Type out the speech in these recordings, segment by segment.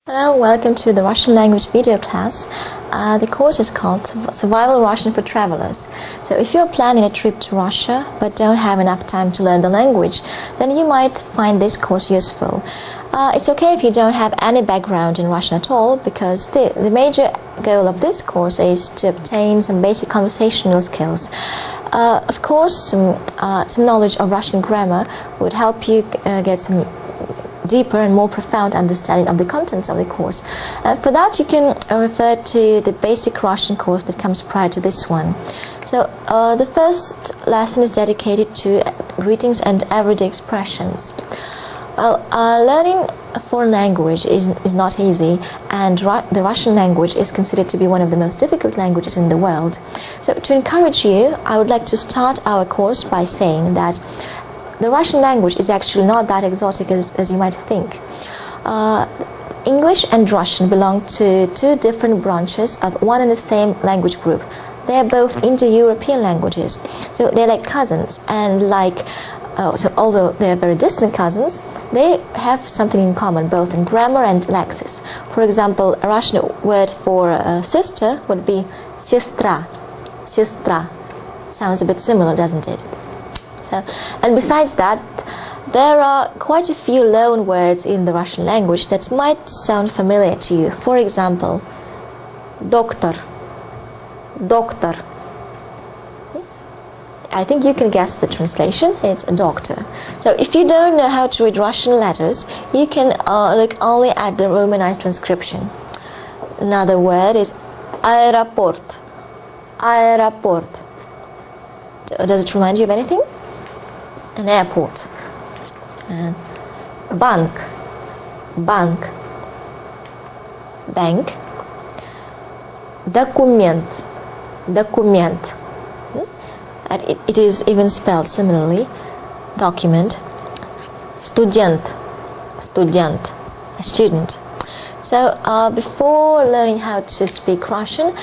Hello, welcome to the Russian language video class. The course is called Survival Russian for Travelers. So if you're planning a trip to Russia but don't have enough time to learn the language, then you might find this course useful. It's okay if you don't have any background in Russian at all, because the major goal of this course is to obtain some basic conversational skills. Of course, some knowledge of Russian grammar would help you get some deeper and more profound understanding of the contents of the course. For that, you can refer to the basic Russian course that comes prior to this one. So the first lesson is dedicated to greetings and everyday expressions. Well, learning a foreign language is not easy, and the Russian language is considered to be one of the most difficult languages in the world. So to encourage you, I would like to start our course by saying that the Russian language is actually not that exotic as you might think. English and Russian belong to two different branches of one and the same language group. They are both Indo-European languages, so they're like cousins, and so although they are very distant cousins, they have something in common both in grammar and lexis. For example, a Russian word for sister would be sestra. Sestra sounds a bit similar, doesn't it? And besides that, there are quite a few loan words in the Russian language that might sound familiar to you. For example, doctor, doctor. I think you can guess the translation. It's a doctor. So if you don't know how to read Russian letters, you can look only at the Romanized transcription. Another word is aeroport. Aeroport. Does it remind you of anything? An airport. Bank, bank, bank. Document, document. And it is even spelled similarly. Document. Student, student, a student. So before learning how to speak Russian,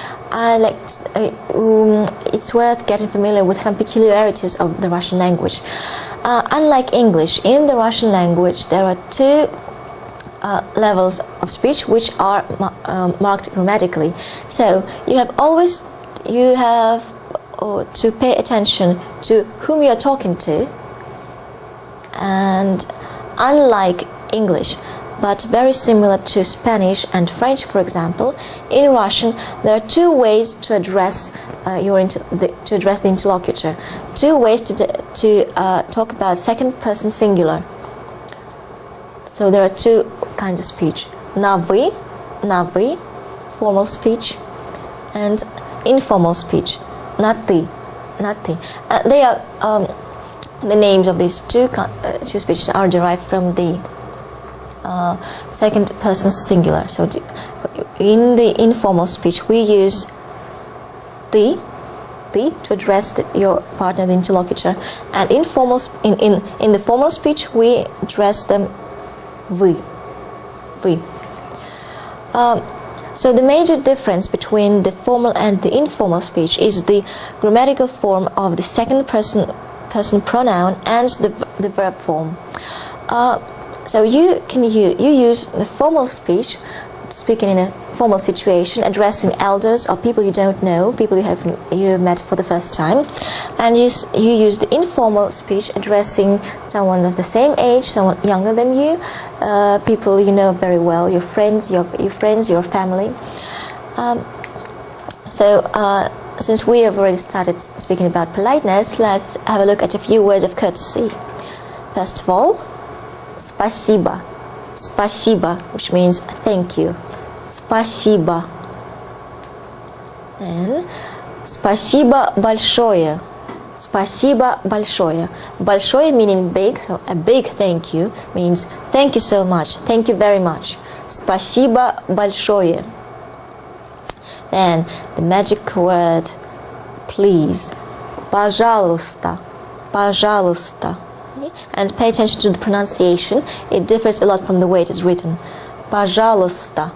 it's worth getting familiar with some peculiarities of the Russian language. Unlike English, in the Russian language there are two levels of speech which are marked grammatically. So you have to pay attention to whom you are talking to, and unlike English, but very similar to Spanish and French, for example, in Russian there are two ways to address the interlocutor, two ways to talk about second-person singular. So there are two kinds of speech: na вы, formal speech, and informal speech, na ты, na ты. They are the names of these two speeches are derived from the second person singular. So in the informal speech we use the to address your partner, the interlocutor, and in the formal speech we address them вы. So the major difference between the formal and the informal speech is the grammatical form of the second person pronoun and the verb form. So you use the formal speech, speaking in a formal situation, addressing elders or people you don't know, people you have met for the first time, and you use the informal speech, addressing someone of the same age, someone younger than you, people you know very well, your friends, your family. Since we have already started speaking about politeness, let's have a look at a few words of courtesy. First of all, спасибо. Спасибо, which means thank you. Спасибо. And спасибо большое. Спасибо большое. Большое meaning big, so a big thank you means thank you so much, thank you very much. Спасибо большое. Then the magic word please. Пожалуйста. Пожалуйста. And pay attention to the pronunciation. It differs a lot from the way it is written. Пожалуйста,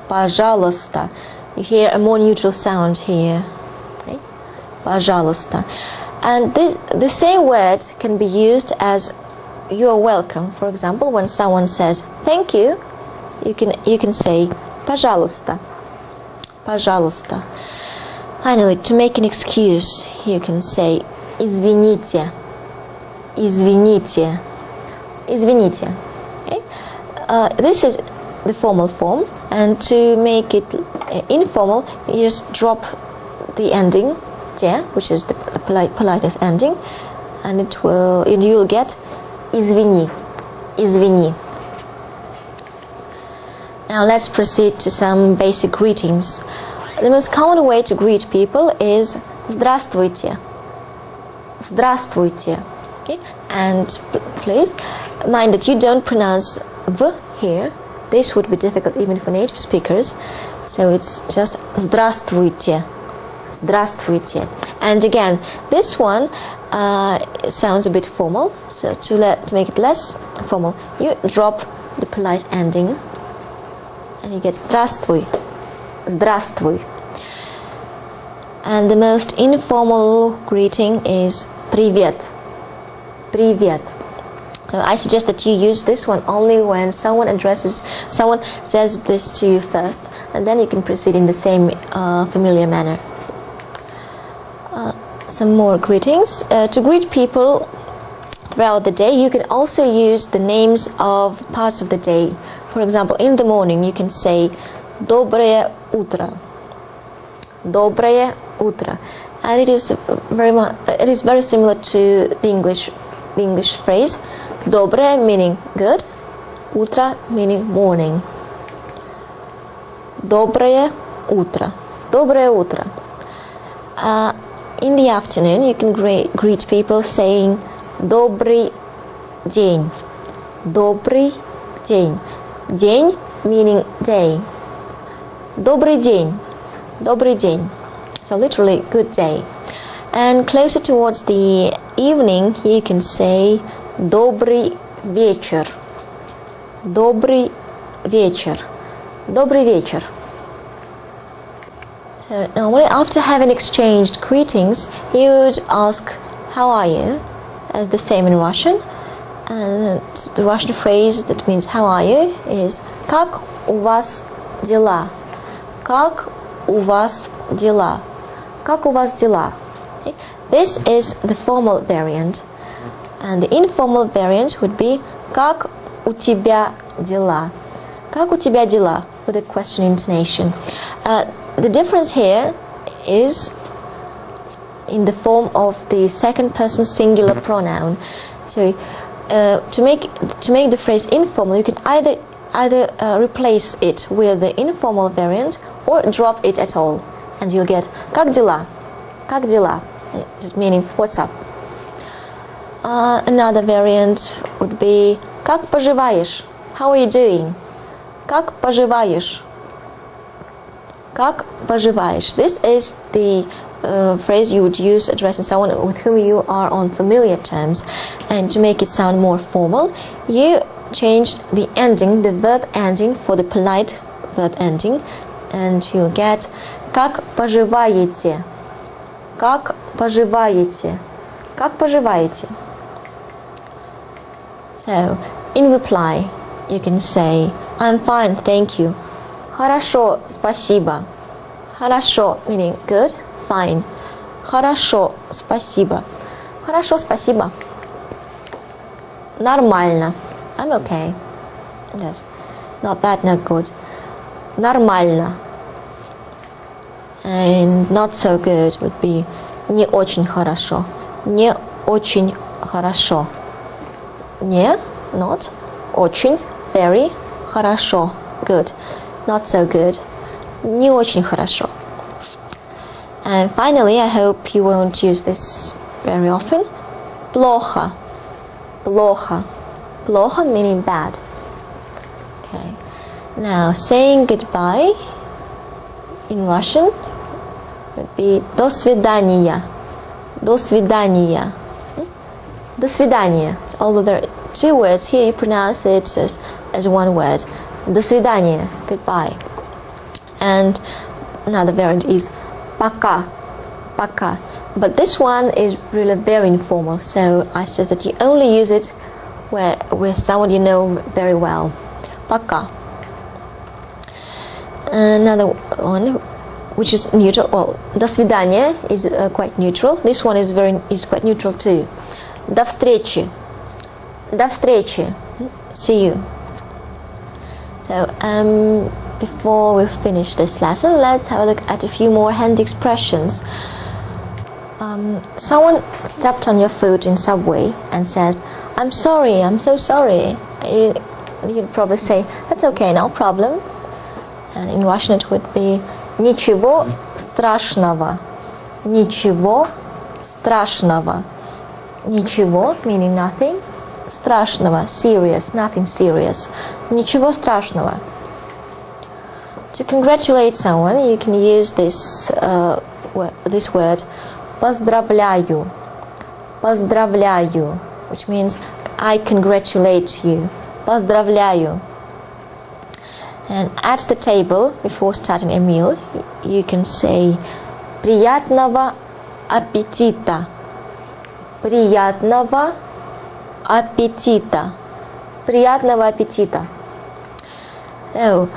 пожалуйста. You hear a more neutral sound here. Okay? Пожалуйста. And the same word can be used as you are welcome. For example, when someone says thank you, you can say пожалуйста. Пожалуйста. Finally, to make an excuse, you can say извините. Извините. Извините. Okay? This is the formal form, and to make it informal, you just drop the ending те, which is the politest ending, and you'll get извини. Извини. Now let's proceed to some basic greetings. The most common way to greet people is здравствуйте. Здравствуйте. Okay? And please mind that you don't pronounce v here. This would be difficult even for native speakers. So it's just здравствуйте. Здравствуйте. And again, this one sounds a bit formal. So to make it less formal, you drop the polite ending and you get здравствуй. Здравствуй. And the most informal greeting is привет. Привет. I suggest that you use this one only when someone says this to you first, and then you can proceed in the same familiar manner. Some more greetings. To greet people throughout the day, you can also use the names of parts of the day. For example, in the morning, you can say доброе утро. Доброе утро. And it is very similar to the English phrase. Доброе meaning good, утро meaning morning. Доброе утро. Доброе утро. In the afternoon, you can greet people saying добрый день. Добрый день. День meaning day. Добрый день. Добрый день. So literally good day. And closer towards the evening, you can say добрый вечер. Добрый вечер. Добрый вечер. So normally after having exchanged greetings, you would ask how are you, as the same in Russian. And the Russian phrase that means how are you is как у вас дела? Как у вас дела? Как у вас дела? Okay. This is the formal variant. And the informal variant would be как у тебя дела? Как у тебя дела? With a question intonation. The difference here is in the form of the second person singular pronoun. So to make the phrase informal, you can either replace it with the informal variant or drop it at all, and you'll get как дела? Как дела? Just meaning what's up. Another variant would be как поживаешь? How are you doing? Как поживаешь? Как поживаешь? This is the phrase you would use addressing someone with whom you are on familiar terms. And to make it sound more formal, you changed the ending, the verb ending, for the polite verb ending, and you'll get как поживаете? Как поживаете? Как поживаете? So, in reply, you can say I'm fine, thank you. Хорошо, спасибо. Хорошо meaning good, fine. Хорошо, спасибо. Хорошо, спасибо. Нормально. I'm okay. Yes. Not bad, not good. Нормально. And not so good would be не очень хорошо. Не очень хорошо. Не, not. Очень, very. Хорошо, good. Not so good. Не очень хорошо. And finally, I hope you won't use this very often. Плохо. Плохо. Плохо meaning bad. Okay. Now, saying goodbye in Russian would be до свидания. До свидания. До свидания. Although there are two words, here you pronounce it as one word. До свидания. Goodbye. And another variant is пока. Пока. But this one is really very informal, so I suggest that you only use it with someone you know very well. Пока. Another one, which is neutral. Well, до свидания is quite neutral. This one is quite neutral too. До встречи. До встречи. See you. So, before we finish this lesson, let's have a look at a few more handy expressions. Someone stepped on your foot in subway and says, "I'm sorry, I'm so sorry." You'd probably say, "That's okay, no problem." And in Russian it would be "Ничего страшного." Ничего страшного. Ничего meaning nothing. Страшного, serious, nothing serious. Ничего страшного. To congratulate someone, you can use this word поздравляю. Поздравляю, which means I congratulate you. Поздравляю. And at the table, before starting a meal, you can say приятного аппетита. Приятного аппетита. Приятного аппетита. Oh,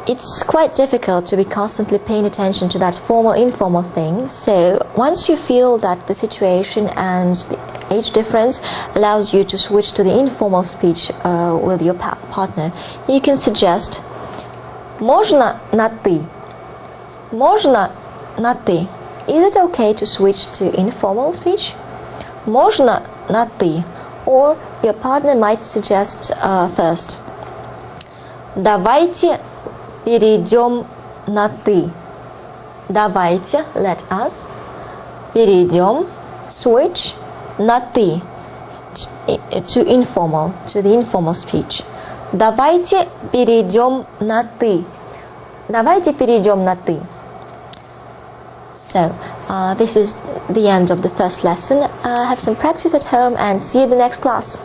it's quite difficult to be constantly paying attention to that formal informal thing. So once you feel that the situation and the age difference allows you to switch to the informal speech with your partner, you can suggest можно на ты. Можно на ты. Is it okay to switch to informal speech? Можно на ты. Or your partner might suggest first давайте перейдем на ты. Давайте, let us, перейдем, switch, на ты, to informal, to the informal speech. Давайте перейдем на ты. Давайте перейдем на ты. So, this is the end of the first lesson. Have some practice at home and see you in the next class.